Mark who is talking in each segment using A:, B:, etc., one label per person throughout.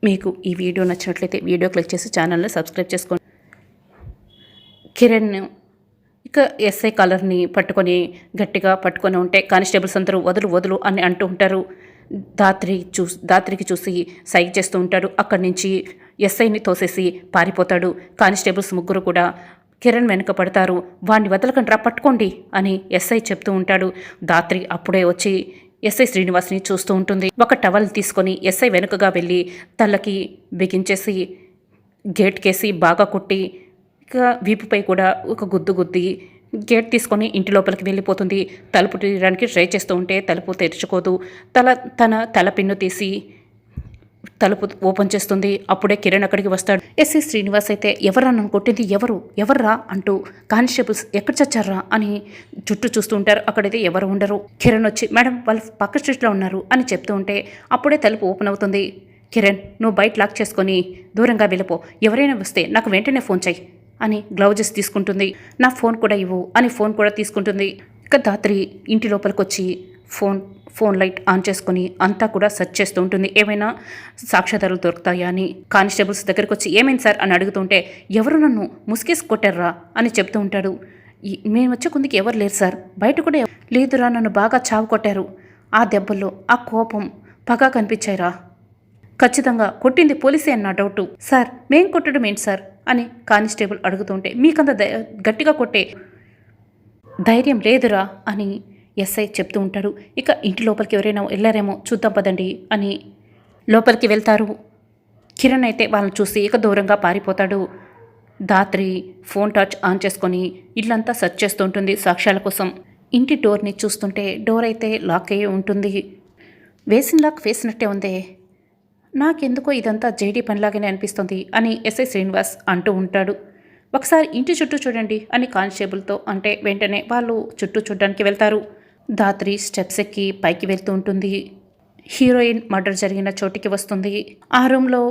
A: మీకు ఈ వీడియో నచ్చినట్లయితే వీడియో క్లిక్ చేసి ఛానల్ని సబ్స్క్రైబ్ చేసుకోండి. కిరణ్ ఇక ఎస్ఐ కలర్ని పట్టుకొని గట్టిగా పట్టుకొని ఉంటే కానిస్టేబుల్స్ అందరూ వదులు వదులు అని అంటూ ఉంటారు. దాత్రికి చూసి సైగ చేస్తూ ఉంటాడు. అక్కడి నుంచి ఎస్ఐని తోసేసి పారిపోతాడు. కానిస్టేబుల్స్ ముగ్గురు కూడా కిరణ్ వెనుక పడతారు. వాడిని వదలకండ్రా, పట్టుకోండి అని ఎస్ఐ చెప్తూ ఉంటాడు. దాత్రి అప్పుడే వచ్చి ఎస్ఐ శ్రీనివాస్ని చూస్తూ ఉంటుంది. ఒక టవల్ తీసుకొని ఎస్ఐ వెనుకగా వెళ్ళి తలకి బిగించేసి గేట్ కేసి బాగా కొట్టి ఇక వీపుపై కూడా ఒక గుద్ది గేట్ తీసుకొని ఇంటి లోపలికి వెళ్ళిపోతుంది. తలుపు తీయడానికి ట్రై చేస్తూ ఉంటే తలుపు తెరుచుకోదు. తన తల పిన్ను తీసి తలుపు ఓపెన్ చేస్తుంది. అప్పుడే కిరణ్ అక్కడికి వస్తాడు. ఎస్ఐ శ్రీనివాస్ అయితే ఎవరా నన్ను కొట్టింది, ఎవర్రా అంటూ కానిస్టేబుల్స్ ఎక్కడ చచ్చారా అని చుట్టూ చూస్తూ ఉంటారు. అక్కడైతే ఎవరు ఉండరు. కిరణ్ వచ్చి మేడం వాళ్ళు పక్క స్ట్రీట్లో ఉన్నారు అని చెప్తూ ఉంటే అప్పుడే తలుపు ఓపెన్ అవుతుంది. కిరణ్ నువ్వు బయట లాక్ చేసుకొని దూరంగా వెళ్ళిపో, ఎవరైనా వస్తే నాకు వెంటనే ఫోన్ చేయి అని గ్లౌజెస్ తీసుకుంటుంది. నా ఫోన్ కూడా ఇవ్వు అని ఫోన్ కూడా తీసుకుంటుంది. ఇక దాత్రి ఇంటి లోపలికి వచ్చి ఫోన్ లైట్ ఆన్ చేసుకొని అంతా కూడా సెర్చ్ చేస్తూ ఉంటుంది. ఏమైనా సాక్ష్యాధారాలు దొరుకుతాయా అని. కానిస్టేబుల్స్ దగ్గరికి వచ్చి ఏమైంది సార్ అని అడుగుతుంటే ఎవరు నన్ను ముసుగేసి కొట్టారా అని చెప్తూ ఉంటాడు. మేము వచ్చే కొందికి ఎవరు లేరు సార్, బయట కూడా లేదురా, నన్ను బాగా చావు కొట్టారు. ఆ దెబ్బల్లో ఆ కోపం పగా కనిపించాయిరా. ఖచ్చితంగా కొట్టింది పోలీసే అన్న డౌటు. సార్ మేం కొట్టడం ఏంటి సార్ అని కానిస్టేబుల్ అడుగుతుంటే మీకంత గట్టిగా కొట్టే ధైర్యం లేదురా అని ఎస్ఐ చెప్తూ ఉంటాడు. ఇక ఇంటి లోపలికి ఎవరైనా వెళ్ళారేమో చూద్దాం పదండి అని లోపలికి వెళ్తారు. కిరణ్ అయితే వాళ్ళని చూసి ఇక దూరంగా పారిపోతాడు. దాత్రి ఫోన్ టార్చ్ ఆన్ చేసుకొని ఇల్లంతా సెర్చ్ చేస్తూ ఉంటుంది సాక్ష్యాల కోసం. ఇంటి డోర్ని చూస్తుంటే డోర్ అయితే లాక్ అయ్యి ఉంటుంది. వేసిన లాక్ వేసినట్టే ఉందే, నాకెందుకో ఇదంతా జేడీ పనిలాగానే అనిపిస్తుంది అని ఎస్ఐ శ్రీనివాస్ అంటూ ఉంటాడు. ఒకసారి ఇంటి చుట్టూ చూడండి అని కానిస్టేబుల్తో అంటే వెంటనే వాళ్ళు చుట్టూ చూడడానికి వెళ్తారు. దాత్రి స్టెప్స్ ఎక్కి పైకి వెళ్తూ ఉంటుంది. హీరోయిన్ మర్డర్ జరిగిన చోటికి వస్తుంది. ఆ రూమ్లో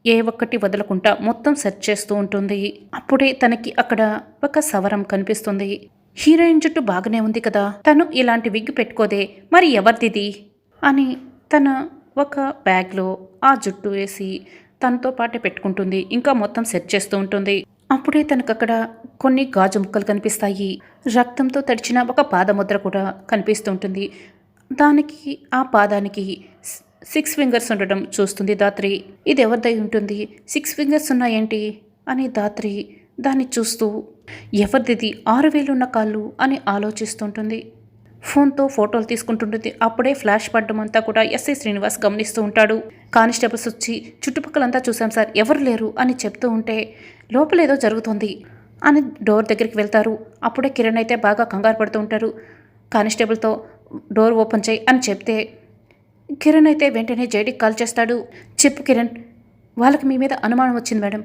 A: ఏ ఒక్కటి వదలకుండా మొత్తం సెర్చ్ చేస్తూ ఉంటుంది. అప్పుడే తనకి అక్కడ ఒక సవరం కనిపిస్తుంది. హీరోయిన్ జుట్టు బాగానే ఉంది కదా, తను ఇలాంటి విగ్ పెట్టుకోదే, మరి ఎవరిది అని తన ఒక బ్యాగ్లో ఆ జుట్టు వేసి తనతో పాటే పెట్టుకుంటుంది. ఇంకా మొత్తం సెట్ చేస్తూ ఉంటుంది. అప్పుడే తనకు అక్కడ కొన్ని గాజు ముక్కలు కనిపిస్తాయి. రక్తంతో తడిచిన ఒక పాదముద్ర కూడా కనిపిస్తూ ఉంటుంది. దానికి ఆ పాదానికి 6 ఫింగర్స్ ఉండడం చూస్తుంది దాత్రి. ఇది ఎవరిదై ఉంటుంది, 6 ఫింగర్స్ ఉన్నాయేంటి అని దాత్రి దాన్ని చూస్తూ ఎవరిది 6 వేలు ఉన్న కాళ్ళు అని ఆలోచిస్తుంటుంది. ఫోన్తో ఫోటోలు తీసుకుంటుంటుంది. అప్పుడే ఫ్లాష్ పడ్డం అంతా కూడా ఎస్ఐ శ్రీనివాస్ గమనిస్తూ ఉంటాడు. కానిస్టేబుల్స్ వచ్చి చుట్టుపక్కలంతా చూసాం సార్, ఎవరు లేరు అని చెప్తూ ఉంటే లోపలేదో జరుగుతుంది అని డోర్ దగ్గరికి వెళ్తారు. అప్పుడే కిరణ్ అయితే బాగా కంగారు పడుతూ ఉంటారు. కానిస్టేబుల్తో డోర్ ఓపెన్ చేయి అని చెప్తే కిరణ్ అయితే వెంటనే జేడీకి కాల్ చేస్తాడు. చెప్పు కిరణ్, వాళ్ళకి మీ మీద అనుమానం వచ్చింది మేడం,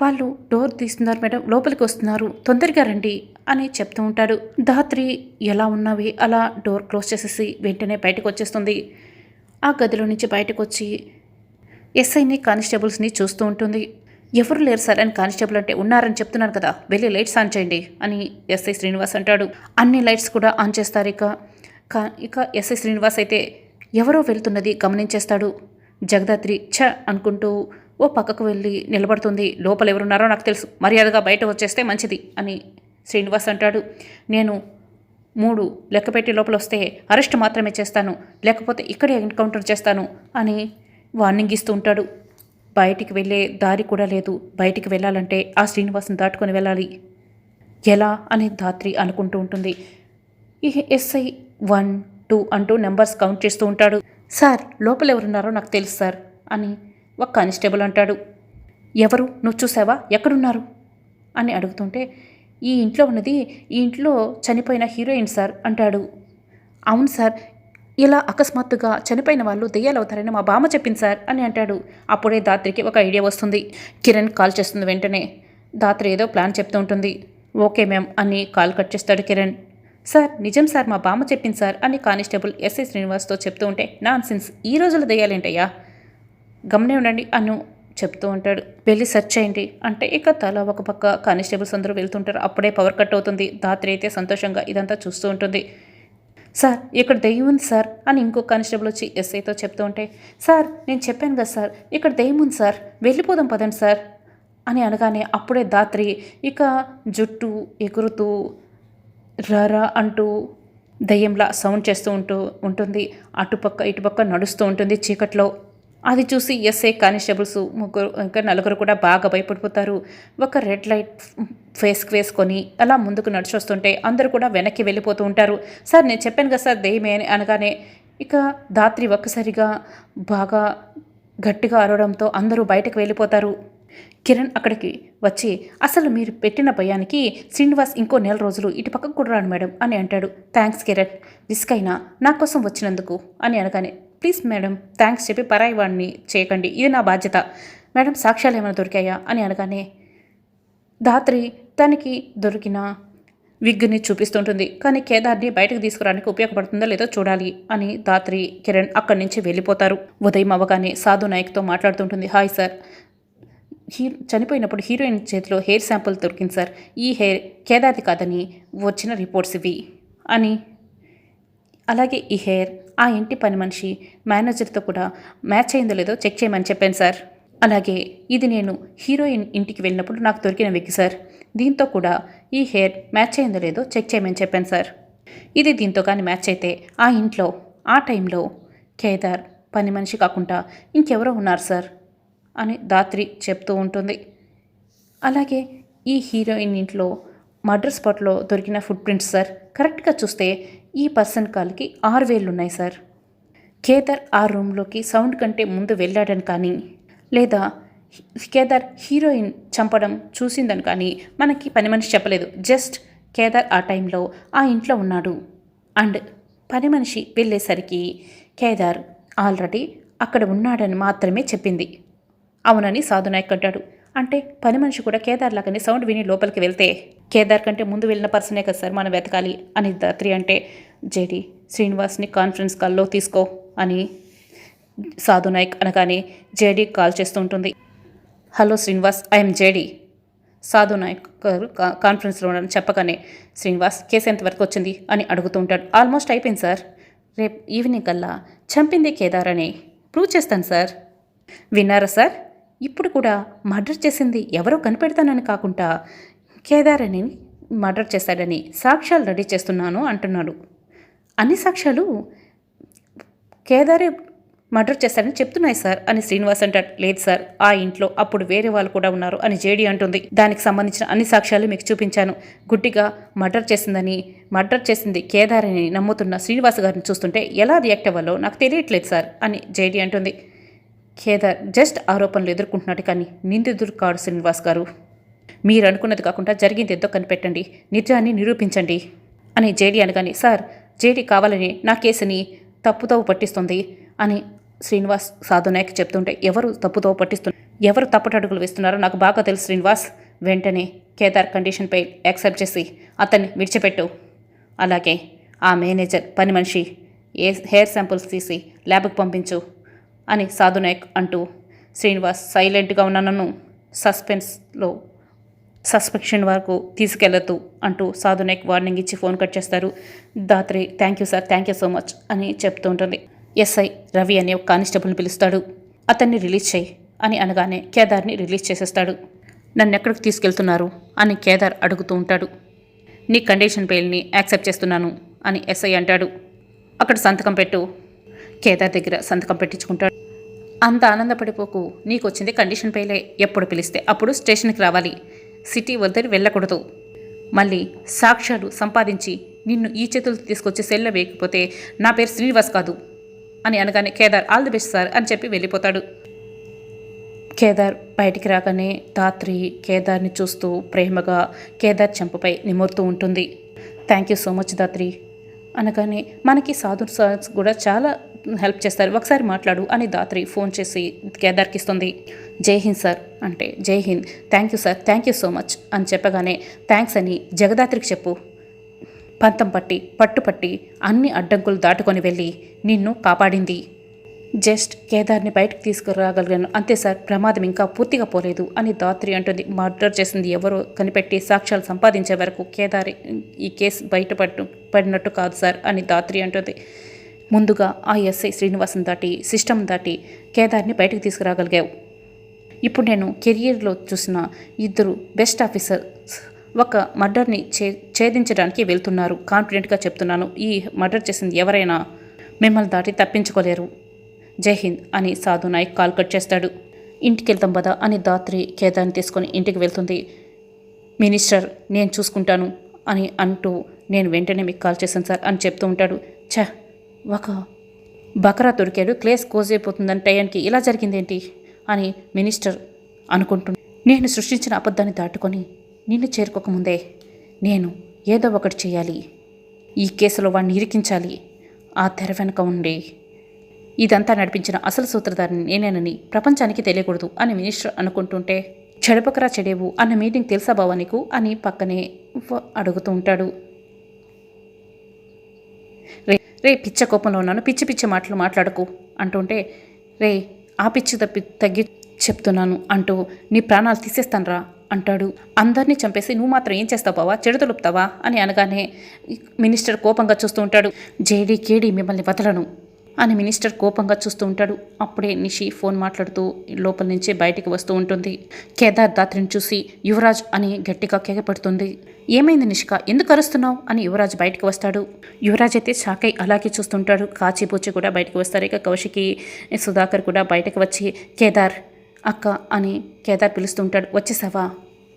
A: వాళ్ళు డోర్ తీస్తున్నారు మేడం, లోపలికి వస్తున్నారు, తొందరగా రండి అని చెప్తూ ఉంటాడు. దాత్రి ఎలా ఉన్నవి అలా డోర్ క్లోజ్ చేసేసి వెంటనే బయటకు వచ్చేస్తుంది. ఆ గదిలో నుంచి బయటకు వచ్చి ఎస్ఐని కానిస్టేబుల్స్ని చూస్తూ ఉంటుంది. ఎవరు లేరు సార్ అని కానిస్టేబుల్ అంటే ఉన్నారని చెప్తున్నాను కదా, వెళ్ళి లైట్స్ ఆన్ చేయండి అని ఎస్ఐ శ్రీనివాస్ అంటాడు. అన్ని లైట్స్ కూడా ఆన్ చేస్తారు. ఇక ఎస్ఐ శ్రీనివాస్ అయితే ఎవరో వెళ్తున్నది గమనించేస్తాడు. జగదాత్రి అనుకుంటూ ఓ పక్కకు వెళ్ళి నిలబడుతుంది. లోపల ఎవరున్నారో నాకు తెలుసు, మర్యాదగా బయట వచ్చేస్తే మంచిది అని శ్రీనివాస్ అంటాడు. నేను 3 లెక్కపెట్టి లోపల వస్తే అరెస్ట్ మాత్రమే చేస్తాను, లేకపోతే ఇక్కడే ఎన్కౌంటర్ చేస్తాను అని వార్నింగ్ ఇస్తూ ఉంటాడు. బయటికి వెళ్ళే దారి కూడా లేదు. బయటికి వెళ్ళాలంటే ఆ శ్రీనివాస్ని దాటుకొని వెళ్ళాలి. ఎలా అని దాత్రి అనుకుంటూ ఉంటుంది. ఈ ఎస్ఐ 1, 2 అంటూ నెంబర్స్ కౌంట్ చేస్తూ ఉంటాడు. సార్ లోపల ఎవరున్నారో నాకు తెలుసు సార్ అని ఒక కానిస్టేబుల్ అంటాడు. ఎవరు, నువ్వు చూసావా, ఎక్కడున్నారు అని అడుగుతుంటే ఈ ఇంట్లో ఉన్నది ఈ ఇంట్లో చనిపోయిన హీరోయిన్ సార్ అంటాడు. అవును సార్, ఇలా అకస్మాత్తుగా చనిపోయిన వాళ్ళు దెయ్యాలు అవుతారని మా బామ్మ చెప్పింది సార్ అని అంటాడు. అప్పుడే దాత్రికి ఒక ఐడియా వస్తుంది. కిరణ్ కాల్ చేస్తుంది. వెంటనే దాత్రి ఏదో ప్లాన్ చెప్తూ ఉంటుంది. ఓకే మ్యామ్ అని కాల్ కట్ చేస్తాడు కిరణ్. సార్ నిజం సార్, మా బామ్మ చెప్పింది సార్ అని కానిస్టేబుల్ ఎస్ఐ శ్రీనివాస్తో చెప్తూ ఉంటే నాన్సెన్స్, ఈ రోజుల్లో దెయ్యాలేంటయ్యా, గమనే ఉండండి అను చెప్తూ ఉంటాడు. వెళ్ళి సెర్చ్ చేయండి అంటే ఇక తల ఒక పక్క కానిస్టేబుల్స్ అందరూ వెళ్తుంటారు. అప్పుడే పవర్ కట్ అవుతుంది. దాత్రి అయితే సంతోషంగా ఇదంతా చూస్తూ ఉంటుంది. సార్ ఇక్కడ దెయ్యం ఉంది సార్ అని ఇంకో కానిస్టేబుల్ వచ్చి ఎస్ఐతో చెప్తూ ఉంటే, సార్ నేను చెప్పాను కదా సార్ ఇక్కడ దెయ్యం ఉంది సార్, వెళ్ళిపోదాం పదండి సార్ అని అనగానే అప్పుడే దాత్రి ఇక జుట్టు ఎగురుతూ రరా అంటూ దెయ్యంలా సౌండ్ చేస్తూ ఉంటుంది. అటుపక్క ఇటుపక్క నడుస్తూ ఉంటుంది చీకట్లో. అది చూసి ఎస్ఐ కానిస్టేబుల్స్ ముగ్గురు ఇంకా నలుగురు కూడా బాగా భయపడిపోతారు. ఒక రెడ్ లైట్ ఫేస్కి వేసుకొని అలా ముందుకు నడిచొస్తుంటే అందరూ కూడా వెనక్కి వెళ్ళిపోతూ ఉంటారు. సార్ నేను చెప్పాను కదా సార్ దెయ్యమే అని అనగానే ఇక దాత్రి ఒక్కసారిగా బాగా గట్టిగా అరవడంతో అందరూ బయటకు వెళ్ళిపోతారు. కిరణ్ అక్కడికి వచ్చి, అసలు మీరు పెట్టిన భయానికి శ్రీనివాస్ ఇంకో 4 రోజులు ఇటు పక్కకు కూడా రాడు మేడం అని అంటాడు. థ్యాంక్స్ కిరణ్, రిస్క్ అయినా నా కోసం వచ్చినందుకు అని అనగానే, ప్లీజ్ మేడం థ్యాంక్స్ చెప్పి పరాయి వాడిని చేయకండి, ఇది నా బాధ్యత. మేడం సాక్ష్యాలు ఏమైనా దొరికాయా అని అనగానే దాత్రి తనకి దొరికిన విగ్ని చూపిస్తుంటుంది. కానీ కేదార్ని బయటకు తీసుకురావడానికి ఉపయోగపడుతుందో లేదో చూడాలి అని దాత్రి కిరణ్ అక్కడి నుంచి వెళ్ళిపోతారు. ఉదయం అవ్వగానే సాధు నాయక్తో మాట్లాడుతుంటుంది. హాయ్ సార్, చనిపోయినప్పుడు హీరోయిన్ చేతిలో హెయిర్ శాంపుల్ దొరికింది సార్, ఈ హెయిర్ కేదార్ది కాదని వచ్చిన రిపోర్ట్స్ ఇవి అని. అలాగే ఈ హెయిర్ ఆ ఇంటి పని మనిషి మేనేజర్తో కూడా మ్యాచ్ అయిందో లేదో చెక్ చేయమని చెప్పాను సార్. అలాగే ఇది నేను హీరోయిన్ ఇంటికి వెళ్ళినప్పుడు నాకు దొరికిన విగ్ సార్, దీంతో కూడా ఈ హెయిర్ మ్యాచ్ అయిందో లేదో చెక్ చేయమని చెప్పాను సార్. ఇది దీంతో కానీ మ్యాచ్ అయితే ఆ ఇంట్లో ఆ టైంలో కేదార్ పని మనిషి కాకుండా ఇంకెవరో ఉన్నారు సార్ అని దాత్రి చెప్తూ ఉంటుంది. అలాగే ఈ హీరోయిన్ ఇంట్లో మర్డర్ స్పాట్లో దొరికిన ఫుట్ ప్రింట్స్ సార్, కరెక్ట్గా చూస్తే ఈ పర్సన్ కాల్కి 6 వేళ్ళు ఉన్నాయి సార్. కేదార్ ఆ రూమ్లోకి సౌండ్ కంటే ముందు వెళ్ళాడని కానీ లేదా కేదార్ హీరోయిన్ చంపడం చూసిందని కానీ మనకి పని మనిషి చెప్పలేదు. జస్ట్ కేదార్ ఆ టైంలో ఆ ఇంట్లో ఉన్నాడు అండ్ పని మనిషి వెళ్ళేసరికి కేదార్ ఆల్రెడీ అక్కడ ఉన్నాడని మాత్రమే చెప్పింది. అవునని సాధునాయక్ అంటాడు. అంటే పని మనిషి కూడా కేదార్ లాగానే సౌండ్ విని లోపలికి వెళ్తే కేదార్ కంటే ముందు వెళ్ళిన పర్సనే కదా సార్ మనం వెతకాలి అని దాత్రి అంటే, జేడి శ్రీనివాస్ని కాన్ఫరెన్స్ కాల్లో తీసుకో అని సాధునాయక్ అనగానే జేడీ కాల్ చేస్తూ ఉంటుంది. Hello Srinivas, I'm JD. Sadhunayak గారు కాన్ఫరెన్స్లో ఉన్నారని చెప్పగానే శ్రీనివాస్ కేసు ఎంతవరకు వచ్చింది అని అడుగుతూ ఉంటాడు. ఆల్మోస్ట్ అయిపోయింది సార్, రేపు ఈవినింగ్ కల్లా చంపింది కేదార్ అని ప్రూవ్ చేస్తాను సార్. విన్నారా సార్, ఇప్పుడు కూడా మర్డర్ చేసింది ఎవరో కనిపెడతానని కాకుండా కేదార్ అని మర్డర్ చేశాడని సాక్ష్యాలు రెడీ చేస్తున్నాను అంటున్నాడు. అన్ని సాక్ష్యాలు కేదారే మర్డర్ చేశాడని చెప్తున్నాయి సార్ అని శ్రీనివాస్ అంటాడు. లేదు సార్, ఆ ఇంట్లో అప్పుడు వేరే వాళ్ళు కూడా ఉన్నారు అని జేడీ అంటుంది. దానికి సంబంధించిన అన్ని సాక్ష్యాలు మీకు చూపించాను. గుడ్డిగా మర్డర్ చేసింది కేదార్ అని నమ్ముతున్న శ్రీనివాస్ గారిని చూస్తుంటే ఎలా రియాక్ట్ అవ్వాలో నాకు తెలియట్లేదు సార్ అని జేడీ అంటుంది. కేదార్ జస్ట్ ఆరోపణలు ఎదుర్కొంటున్నాడు కానీ నిందితుడు కాడు శ్రీనివాస్ గారు. మీరు అనుకున్నది కాకుండా జరిగింది ఎంతో కనిపెట్టండి, నిజాన్ని నిరూపించండి అని జేడీ అనగానే, సార్ జేడీ కావాలని నా కేసుని తప్పుతో పట్టిస్తుంది అని శ్రీనివాస్ సాధునాయక్ చెప్తుంటే, ఎవరు తప్పుతో పట్టిస్తున్నారు, ఎవరు తప్పుటడుగులు వేస్తున్నారో నాకు బాగా తెలుసు శ్రీనివాస్. వెంటనే కేదార్ కండిషన్పై యాక్సెప్ట్ చేసి అతన్ని విడిచిపెట్టు. అలాగే ఆ మేనేజర్ పని మనిషి హెయిర్ శాంపుల్స్ తీసి ల్యాబ్కి పంపించు అని సాధునాయక్ అంటూ, శ్రీనివాస్ సైలెంట్గా ఉన్న నన్ను సస్పెక్షన్ వరకు తీసుకెళ్లొద్దు అంటూ సాధునాయక్ వార్నింగ్ ఇచ్చి ఫోన్ కట్ చేస్తారు. Dhatri thank you sir, thank you so much అని చెప్తూ ఉంటుంది. ఎస్ఐ రవి అనే ఒక కానిస్టేబుల్ని పిలుస్తాడు. అతన్ని రిలీజ్ చేయి అని అనగానే కేదార్ని రిలీజ్ చేసేస్తాడు. నన్ను ఎక్కడికి తీసుకెళ్తున్నారు అని కేదార్ అడుగుతూ ఉంటాడు. నీ కండిషన్ బెయిల్ని యాక్సెప్ట్ చేస్తున్నాను అని ఎస్ఐ అంటాడు. అక్కడ సంతకం పెట్టు. కేదార్ దగ్గర సంతకం పెట్టించుకుంటాడు. అంత ఆనందపడిపోకు, నీకు వచ్చింది కండిషన్ బెయిలే. ఎప్పుడు పిలిస్తే అప్పుడు స్టేషన్కి రావాలి, సిటీ వదిలి వెళ్ళకూడదు. మళ్ళీ సాక్ష్యాలు సంపాదించి నిన్ను ఈ చేతులు తీసుకొచ్చి సెల్లో వేయకపోతే నా పేరు శ్రీనివాస్ కాదు అని అనగానే Kedar all the best sir అని చెప్పి వెళ్ళిపోతాడు. కేదార్ బయటికి రాగానే దాత్రి కేదార్ని చూస్తూ ప్రేమగా కేదార్ చెంపపై నిమురుతూ ఉంటుంది. Thank you so much Dhatri అనగానే, మనకి సాధు సార్స్ కూడా చాలా హెల్ప్ చేస్తారు, ఒకసారి మాట్లాడు అని దాత్రి ఫోన్ చేసి కేదార్కి ఇస్తుంది. జై హింద్ సార్ అంటే, జై Hind, thank you sir, thank you so much అని చెప్పగానే, థ్యాంక్స్ అని జగదాత్రికి చెప్పు. పంతం పట్టుపట్టి అన్ని అడ్డంకులు దాటుకొని వెళ్ళి నిన్ను కాపాడింది. జస్ట్ కేదార్ని బయటకు తీసుకురాగలిగాను అంతే సార్, ప్రమాదం ఇంకా పూర్తిగా పోలేదు అని ధాత్రి అంటుంది. మర్డర్ చేసింది ఎవరో కనిపెట్టి సాక్ష్యాలు సంపాదించే వరకు కేదార్ ఈ కేసు పడినట్టు కాదు సార్ అని ధాత్రి అంటుంది. ముందుగా ఆ ఎస్ఐ శ్రీనివాసం దాటి సిస్టమ్ దాటి కేదార్ని బయటకు తీసుకురాగలిగావు. ఇప్పుడు నేను కెరియర్లో చూసిన ఇద్దరు బెస్ట్ ఆఫీసర్స్ ఒక మర్డర్ని ఛేదించడానికి వెళ్తున్నారు. కాన్ఫిడెంట్గా చెప్తున్నాను, ఈ మర్డర్ చేసింది ఎవరైనా మిమ్మల్ని దాటి తప్పించుకోలేరు. జై హింద్ అని సాధు నాయక్ కాల్ కట్ చేస్తాడు. ఇంటికి వెళ్తాం పదా అని ధాత్రి కేదార్ని తీసుకొని ఇంటికి వెళ్తుంది. మినిస్టర్ నేను చూసుకుంటాను అని అంటూ నేను వెంటనే మీకు కాల్ చేశాను సార్ అని చెప్తూ ఉంటాడు. ఒక బకరా దొరికాడు, క్లేస్ కోజ్ అయిపోతుందని టయానికి ఇలా జరిగిందేంటి అని మినిస్టర్ అనుకుంటున్నాను. నేను సృష్టించిన అబద్ధాన్ని దాటుకొని నిన్ను చేరుకోకముందే నేను ఏదో ఒకటి చేయాలి, ఈ కేసులో వాడిని ఇరికించాలి. ఆ తెర వెనుక ఉండి ఇదంతా నడిపించిన అసలు సూత్రధారిని నేనేనని ప్రపంచానికి తెలియకూడదు అని మినిస్టర్ అనుకుంటుంటే, చెడపకరా చెడేవు అన్న మీటింగ్ తెలుసా బావా నీకు అని పక్కనే అడుగుతూ ఉంటాడు. రే పిచ్చ కోపంలో ఉన్నాను, పిచ్చి పిచ్చి మాటలు మాట్లాడకు అంటుంటే, రే ఆ పిచ్చి తగ్గి చెప్తున్నాను అంటూ నీ ప్రాణాలు తీసేస్తానరా అంటాడు. అందరినీ చంపేసి నువ్వు మాత్రం ఏం చేస్తావు బావా, చెడు తలుపుతావా అని అనగానే మినిస్టర్ కోపంగా చూస్తూ ఉంటాడు. జేడీ కేడీ మిమ్మల్ని వదలను అని మినిస్టర్ కోపంగా చూస్తూ ఉంటాడు. అప్పుడే నిషి ఫోన్ మాట్లాడుతూ లోపల నుంచి బయటికి వస్తూ ఉంటుంది. కేదార్ ధాత్రిని చూసి యువరాజ్ అని గట్టిగా కేకపడుతుంది. ఏమైంది నిష్క, ఎందుకు అరుస్తున్నావు అని యువరాజ్ బయటకు వస్తాడు. యువరాజ్ అయితే షాక్ అయి అలాగే చూస్తుంటాడు. కాచిపూచి కూడా బయటకు వస్తారు. ఇక కౌశికి సుధాకర్ కూడా బయటకు వచ్చి కేదార్ అక్క అని కేదార్ పిలుస్తుంటాడు. వచ్చేసావా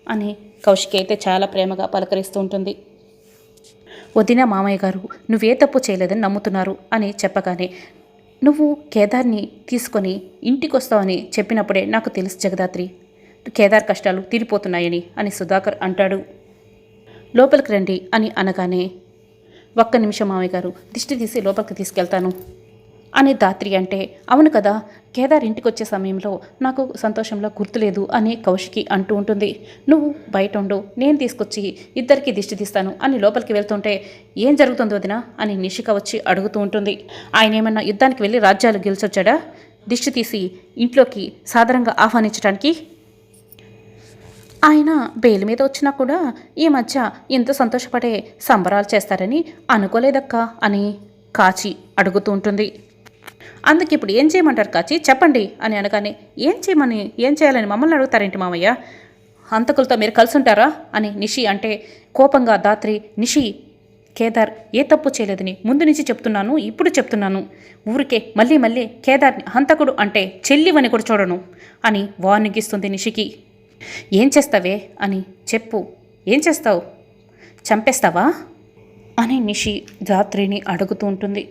A: అని కౌశికి అయితే చాలా ప్రేమగా పలకరిస్తూ ఉంటుంది. వదిన మామయ్య గారు నువ్వే తప్పు చేయలేదని నమ్ముతున్నారు అని చెప్పగానే, నువ్వు కేదార్ని తీసుకొని ఇంటికి వస్తావని చెప్పినప్పుడే నాకు తెలుసు జగదాత్రి, కేదార్ కష్టాలు తీరిపోతున్నాయని అని సుధాకర్ అంటాడు. లోపలికి రండి అని అనగానే, ఒక్క నిమిషం మామయ్య గారు, దిష్టి తీసి లోపలికి తీసుకెళ్తాను అని ధాత్రి అంటే, అవును కదా కేదార్ ఇంటికి వచ్చే సమయంలో నాకు సంతోషంలో గుర్తులేదు అని కౌశికి అంటూ ఉంటుంది. నువ్వు బయట ఉండు, నేను తీసుకొచ్చి ఇద్దరికి దిష్టి తీస్తాను అని లోపలికి వెళ్తుంటే, ఏం జరుగుతుంది వదిన అని నిషిక వచ్చి అడుగుతూ ఉంటుంది. ఆయన ఏమన్నా యుద్ధానికి వెళ్ళి రాజ్యాలు గెలిచొచ్చాడా దిష్టి తీసి ఇంట్లోకి సాధారణంగా ఆహ్వానించడానికి? ఆయన బెయిల్ మీద వచ్చినా కూడా ఈ మధ్య ఇంత సంతోషపడే సంబరాలు చేస్తారని అనుకోలేదక్కా అని కాచి అడుగుతూ ఉంటుంది. అందుకు ఇప్పుడు ఏం చేయమంటారు కాచి, చెప్పండి అని అనగానే, ఏం చేయాలని మమ్మల్ని అడుగుతారేంటి మామయ్య, హంతకులతో మీరు కలిసి ఉంటారా అని నిషి అంటే కోపంగా ధాత్రి, నిషి కేదార్ ఏ తప్పు చేయలేదని ముందు నుంచి చెప్తున్నాను, ఇప్పుడు చెప్తున్నాను, ఊరికే మళ్ళీ కేదార్ని హంతకుడు అంటే చెల్లివని కూడా చూడను అని వార్నింగ్ ఇస్తుంది నిషికి. ఏం చేస్తావే అని చెప్పు, ఏం చేస్తావు, చంపేస్తావా అని నిషి ధాత్రిని అడుగుతూ ఉంటుంది.